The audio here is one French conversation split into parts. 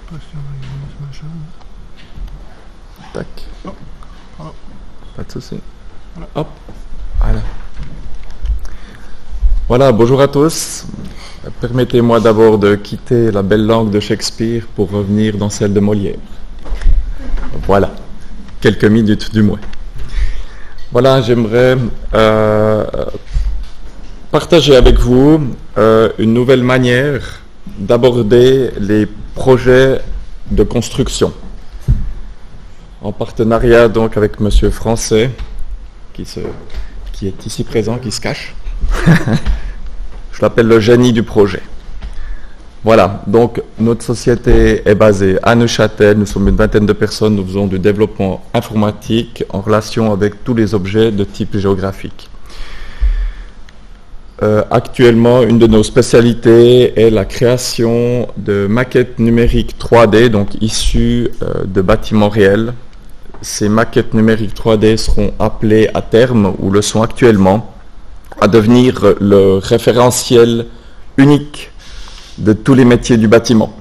pas si on va y aller, ce machin. Tac. Oh, pardon. Pas de souci. Voilà. Hop. Voilà. Voilà, bonjour à tous. Permettez-moi d'abord de quitter la belle langue de Shakespeare pour revenir dans celle de Molière. Voilà. Quelques minutes du moins. Voilà, j'aimerais partager avec vous une nouvelle manière d'aborder les projets de construction. En partenariat donc avec Monsieur Français, qui est ici présent, qui se cache. Je l'appelle le génie du projet. Voilà, donc notre société est basée à Neuchâtel, nous sommes une vingtaine de personnes, nous faisons du développement informatique en relation avec tous les objets de type géographique. Actuellement, une de nos spécialités est la création de maquettes numériques 3D, donc issues de bâtiments réels. Ces maquettes numériques 3D seront appelées à terme, ou le sont actuellement, à devenir le référentiel unique de tous les métiers du bâtiment.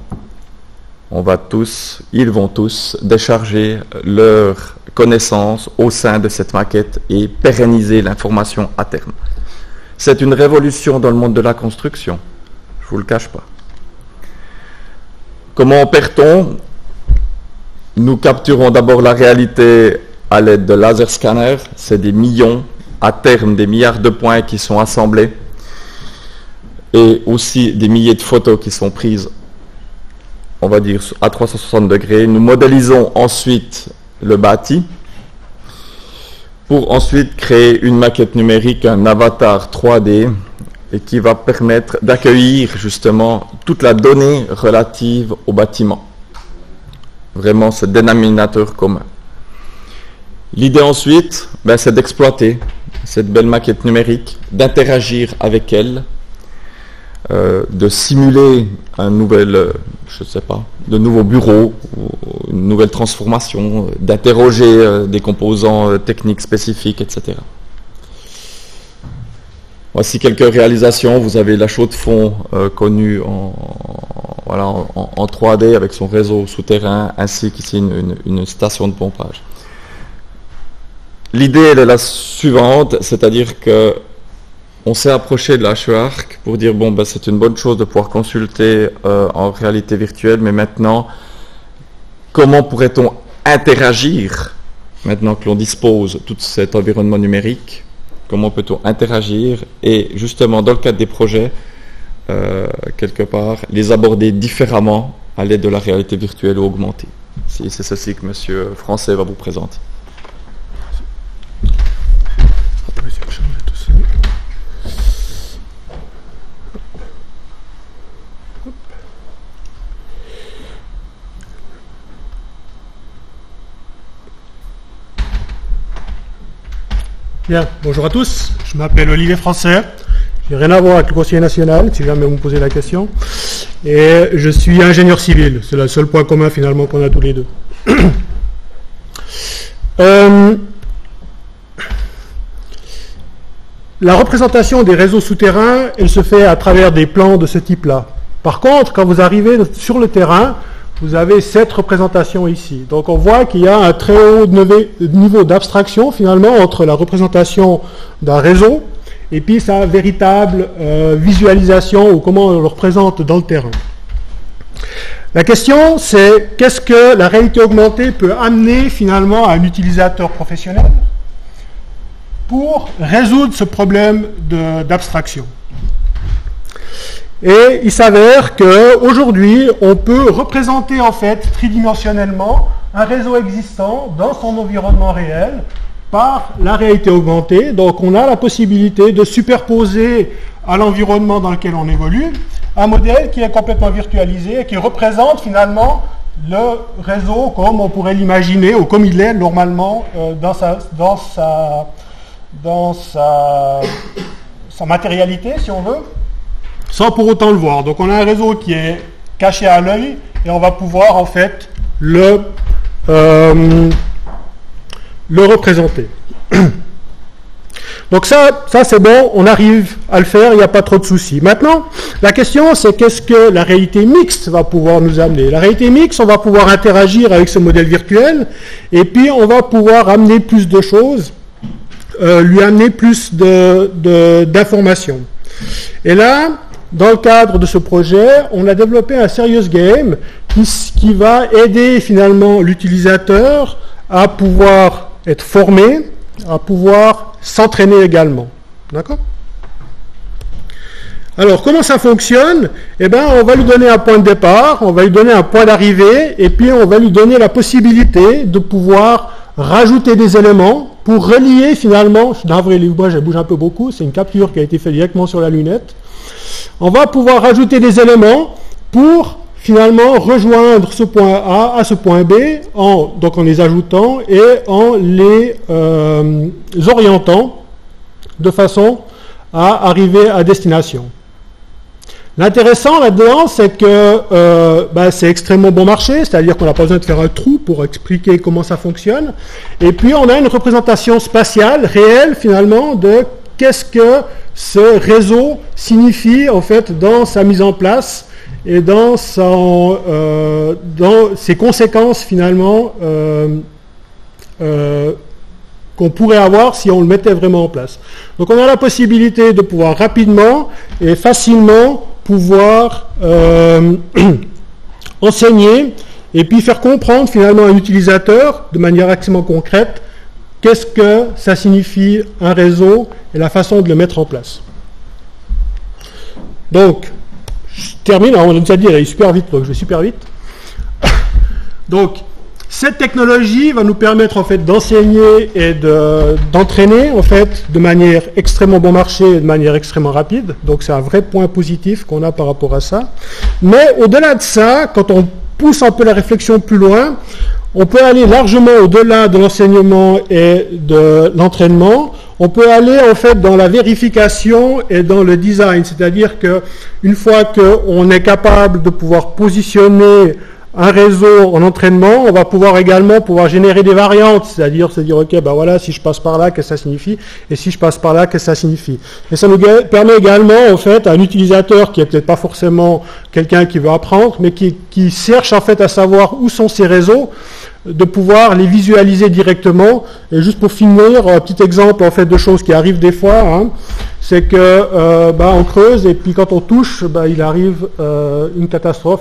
Ils vont tous décharger leurs connaissances au sein de cette maquette et pérenniser l'information à terme. C'est une révolution dans le monde de la construction, je ne vous le cache pas. Comment opère-t-on ? Nous capturons d'abord la réalité à l'aide de laser scanners, c'est des millions, à terme des milliards de points qui sont assemblés, et aussi des milliers de photos qui sont prises, on va dire, à 360 degrés. Nous modélisons ensuite le bâti, pour ensuite créer une maquette numérique, un avatar 3D, et qui va permettre d'accueillir justement toute la donnée relative au bâtiment. Vraiment ce dénominateur commun. L'idée ensuite, c'est d'exploiter cette belle maquette numérique, d'interagir avec elle, de simuler un nouvel, de nouveaux bureaux, une nouvelle transformation, d'interroger des composants techniques spécifiques, etc. Voici quelques réalisations. Vous avez la Chaux-de-Fonds connue en 3D avec son réseau souterrain, ainsi qu'ici une station de pompage. L'idée elle est la suivante, c'est-à-dire que on s'est approché de la HEARC pour dire c'est une bonne chose de pouvoir consulter en réalité virtuelle, mais maintenant, comment pourrait-on interagir, maintenant que l'on dispose de tout cet environnement numérique, comment peut-on interagir et justement dans le cadre des projets, quelque part, les aborder différemment à l'aide de la réalité virtuelle ou augmentée. C'est ceci que M. Français va vous présenter. Bien, bonjour à tous, je m'appelle Olivier Français, j'ai rien à voir avec le conseiller national, si jamais vous me posez la question, et je suis ingénieur civil, c'est le seul point commun finalement qu'on a tous les deux. La représentation des réseaux souterrains, elle se fait à travers des plans de ce type-là. Par contre, quand vous arrivez sur le terrain, vous avez cette représentation ici. Donc on voit qu'il y a un très haut niveau d'abstraction finalement entre la représentation d'un réseau et puis sa véritable visualisation ou comment on le représente dans le terrain. La question c'est qu'est-ce que la réalité augmentée peut amener finalement à un utilisateur professionnel pour résoudre ce problème d'abstraction. Et il s'avère qu'aujourd'hui, on peut représenter en fait tridimensionnellement un réseau existant dans son environnement réel par la réalité augmentée. Donc on a la possibilité de superposer à l'environnement dans lequel on évolue un modèle qui est complètement virtualisé et qui représente finalement le réseau comme on pourrait l'imaginer ou comme il est normalement dans sa matérialité, si on veut, sans pour autant le voir. Donc on a un réseau qui est caché à l'œil et on va pouvoir en fait le représenter. Donc ça c'est bon, on arrive à le faire, il n'y a pas trop de soucis. Maintenant, la question c'est qu'est-ce que la réalité mixte va pouvoir nous amener. La réalité mixte, on va pouvoir interagir avec ce modèle virtuel, et puis on va pouvoir amener plus de choses, lui amener plus d'informations. Et là, dans le cadre de ce projet, on a développé un serious game qui va aider finalement l'utilisateur à pouvoir être formé, à pouvoir s'entraîner également. D'accord ? Alors, comment ça fonctionne ? Eh bien, on va lui donner un point de départ, on va lui donner un point d'arrivée, et puis on va lui donner la possibilité de pouvoir rajouter des éléments pour relier finalement, moi je bouge un peu beaucoup, c'est une capture qui a été faite directement sur la lunette. On va pouvoir rajouter des éléments pour finalement rejoindre ce point A à ce point B, donc en les ajoutant et en les orientant de façon à arriver à destination. L'intéressant là-dedans, c'est que c'est extrêmement bon marché, c'est-à-dire qu'on n'a pas besoin de faire un trou pour expliquer comment ça fonctionne. Et puis on a une représentation spatiale, réelle finalement, de qu'est-ce que ce réseau signifie en fait dans sa mise en place et dans ses conséquences finalement qu'on pourrait avoir si on le mettait vraiment en place. Donc on a la possibilité de pouvoir rapidement et facilement pouvoir enseigner et puis faire comprendre finalement à un utilisateur de manière extrêmement concrète qu'est-ce que ça signifie un réseau et la façon de le mettre en place. Donc, je termine, alors on a déjà dit, elle est super vite, donc je vais super vite. Donc, cette technologie va nous permettre en fait d'enseigner et d'entraîner en fait de manière extrêmement bon marché et de manière extrêmement rapide. Donc c'est un vrai point positif qu'on a par rapport à ça. Mais au-delà de ça, quand on pousse un peu la réflexion plus loin, on peut aller largement au-delà de l'enseignement et de l'entraînement. On peut aller en fait dans la vérification et dans le design, c'est-à-dire que une fois qu'on est capable de pouvoir positionner un réseau en entraînement, on va pouvoir également générer des variantes, c'est-à-dire se dire, ok, ben voilà, si je passe par là, qu'est-ce que ça signifie, et si je passe par là, qu'est-ce que ça signifie. Et ça nous permet également, en fait, à un utilisateur qui est peut-être pas forcément quelqu'un qui veut apprendre, mais qui cherche en fait à savoir où sont ces réseaux, de pouvoir les visualiser directement. Et juste pour finir, un petit exemple en fait de choses qui arrivent des fois, hein, c'est que on creuse et puis quand on touche, il arrive une catastrophe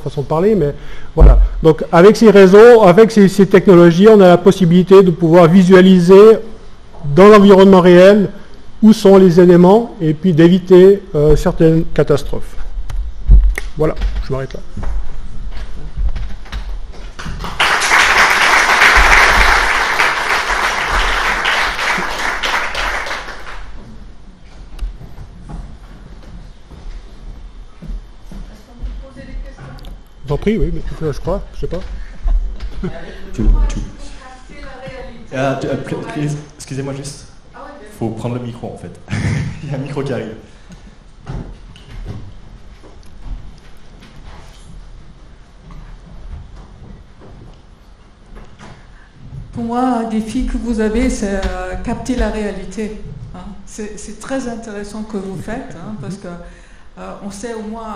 façon de parler, mais voilà. Donc avec ces réseaux, avec ces technologies, on a la possibilité de pouvoir visualiser dans l'environnement réel où sont les éléments et puis d'éviter certaines catastrophes. Voilà, je m'arrête là. J'en prie, oui, mais je crois, je sais pas. Excusez-moi juste. Il faut prendre le micro en fait. Il y a un micro qui arrive. Pour moi, un défi que vous avez, c'est capter la réalité. Hein. C'est très intéressant que vous faites, hein, parce que on sait au moins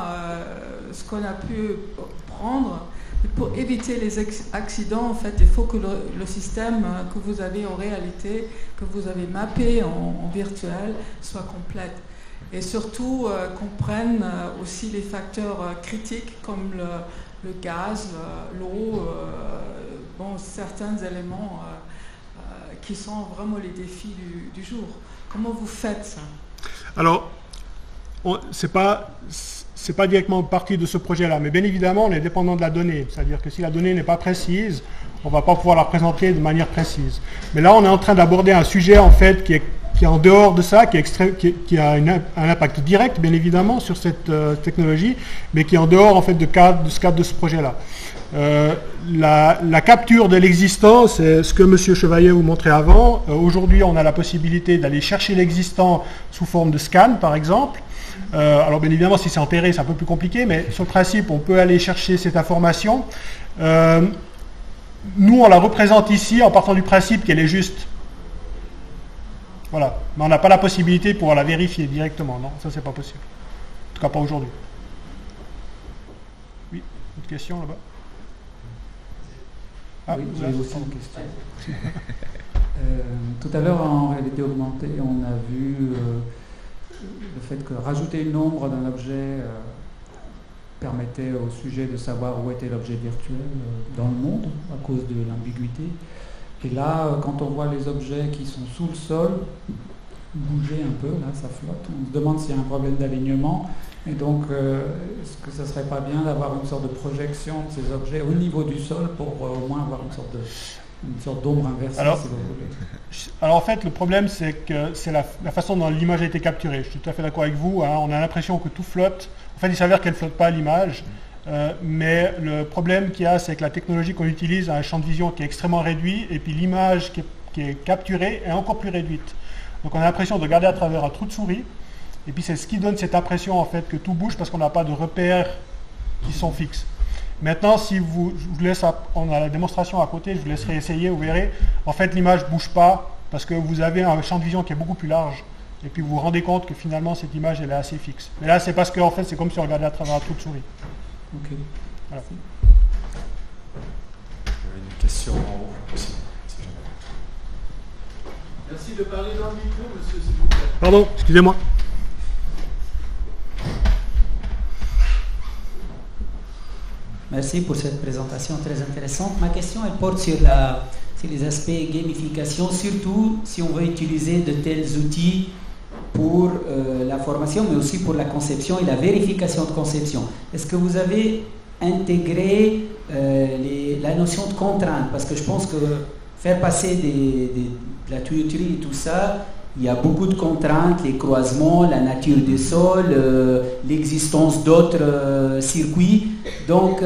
ce qu'on a pu prendre. Et pour éviter les accidents, en fait, il faut que le système que vous avez en réalité, que vous avez mappé en virtuel, soit complète. Et surtout, comprenne aussi les facteurs critiques comme le gaz, l'eau, certains éléments qui sont vraiment les défis du jour. Comment vous faites ça ? Alors, c'est pas directement partie de ce projet-là, mais bien évidemment, on est dépendant de la donnée. C'est-à-dire que si la donnée n'est pas précise, on ne va pas pouvoir la présenter de manière précise. Mais là, on est en train d'aborder un sujet, en fait, qui est en dehors de ça, qui a un impact direct, bien évidemment, sur cette technologie, mais qui est en dehors, en fait, de ce cadre de ce projet-là. La capture de l'existant, c'est ce que M. Chevalier vous montrait avant. Aujourd'hui, on a la possibilité d'aller chercher l'existant sous forme de scan, par exemple. Alors bien évidemment, si c'est enterré, c'est un peu plus compliqué, mais sur le principe, on peut aller chercher cette information. Nous, on la représente ici en partant du principe qu'elle est juste Voilà. Mais on n'a pas la possibilité de pouvoir la vérifier directement. Non, ça, c'est pas possible. En tout cas, pas aujourd'hui. Oui, autre question là-bas. Ah, oui, j'ai aussi une question. Tout à l'heure, en réalité augmentée, on a vu le fait que rajouter une ombre d'un objet permettait au sujet de savoir où était l'objet virtuel dans le monde, à cause de l'ambiguïté. Et là, quand on voit les objets qui sont sous le sol bouger un peu, là, ça flotte, on se demande s'il y a un problème d'alignement. Et donc, est-ce que ça ne serait pas bien d'avoir une sorte de projection de ces objets au niveau du sol pour au moins avoir une sorte d'ombre inversée, alors, si vous voulez. Alors en fait, le problème, c'est que c'est la façon dont l'image a été capturée. Je suis tout à fait d'accord avec vous. Hein, on a l'impression que tout flotte. En fait, il s'avère qu'elle ne flotte pas, l'image. Mais le problème qu'il y a, c'est que la technologie qu'on utilise a un champ de vision qui est extrêmement réduit, et puis l'image qui est capturée est encore plus réduite. Donc on a l'impression de regarder à travers un trou de souris, et puis c'est ce qui donne cette impression en fait que tout bouge parce qu'on n'a pas de repères qui sont fixes. Maintenant, si je vous laisse, on a la démonstration à côté, je vous laisserai essayer, vous verrez, en fait l'image ne bouge pas parce que vous avez un champ de vision qui est beaucoup plus large. Et puis vous vous rendez compte que finalement cette image elle est assez fixe. Mais là c'est parce que en fait c'est comme si on regardait à travers un trou de souris. Ok. Voilà. Une question en haut aussi. Merci de parler dans le micro, monsieur, s'il vous plaît. Pardon, excusez-moi. Merci pour cette présentation très intéressante. Ma question elle porte sur les aspects gamification, surtout si on veut utiliser de tels outils pour la formation, mais aussi pour la conception et la vérification de conception. Est-ce que vous avez intégré la notion de contrainte? Parce que je pense que faire passer de la tuyauterie et tout ça, il y a beaucoup de contraintes, les croisements, la nature des sols, l'existence d'autres circuits. Donc,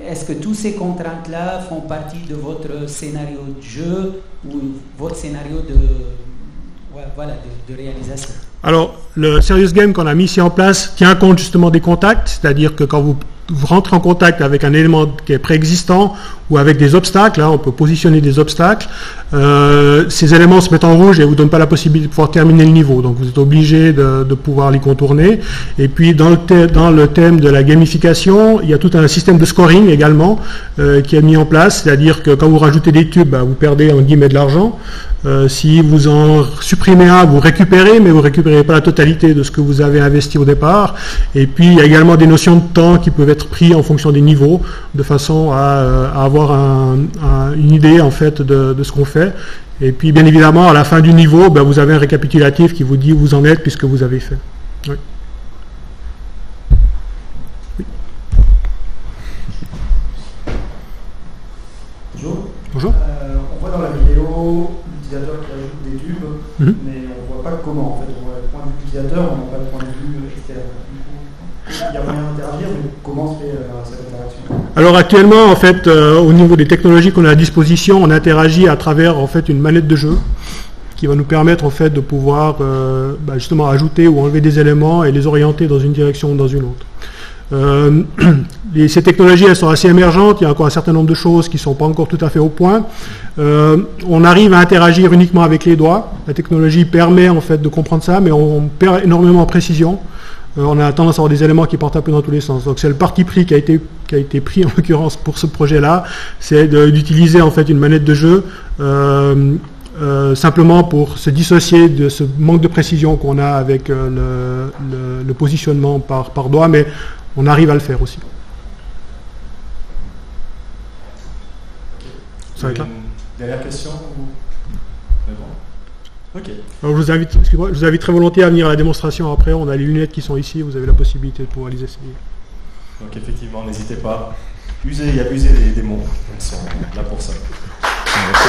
est-ce que toutes ces contraintes-là font partie de votre scénario de jeu ou votre scénario de réalisation? Alors, le Serious Game qu'on a mis ici en place tient compte justement des contacts, c'est-à-dire que quand vous rentrez en contact avec un élément qui est préexistant ou avec des obstacles, on peut positionner des obstacles, ces éléments se mettent en rouge et ne vous donnent pas la possibilité de pouvoir terminer le niveau, donc vous êtes obligé de pouvoir les contourner. Et puis dans le thème de la gamification, il y a tout un système de scoring également qui est mis en place, c'est-à-dire que quand vous rajoutez des tubes, vous perdez en guillemets de l'argent. Si vous en supprimez un, vous récupérez, mais vous ne récupérez pas la totalité de ce que vous avez investi au départ. Et puis, il y a également des notions de temps qui peuvent être prises en fonction des niveaux, de façon à avoir une idée en fait de ce qu'on fait. Et puis, bien évidemment, à la fin du niveau, vous avez un récapitulatif qui vous dit où vous en êtes puisque vous avez fait. Oui. Oui. Bonjour. Bonjour. On voit dans la vidéo l'utilisateur qui ajoute des tubes, mais on ne voit pas comment. En fait, on voit le point de vue utilisateur, on n'a pas le point de vue externe. Il y a moyen d'interagir, mais comment se fait cette interaction? Alors actuellement, en fait, au niveau des technologies qu'on a à disposition, on interagit à travers en fait une manette de jeu qui va nous permettre en fait de pouvoir justement ajouter ou enlever des éléments et les orienter dans une direction ou dans une autre. Ces technologies elles sont assez émergentes, il y a encore un certain nombre de choses qui ne sont pas encore tout à fait au point. On arrive à interagir uniquement avec les doigts. La technologie permet en fait de comprendre ça, mais on perd énormément en précision. On a tendance à avoir des éléments qui partent un peu dans tous les sens. Donc c'est le parti pris qui a été pris en l'occurrence pour ce projet-là, c'est d'utiliser en fait une manette de jeu simplement pour se dissocier de ce manque de précision qu'on a avec le positionnement par doigt, mais on arrive à le faire aussi. Ça va être là. Dernière question Ok. Alors je vous invite très volontiers à venir à la démonstration après. On a les lunettes qui sont ici, vous avez la possibilité de pouvoir les essayer. Donc effectivement, n'hésitez pas. Usez et abusez des mots. Ils sont là pour ça. Merci.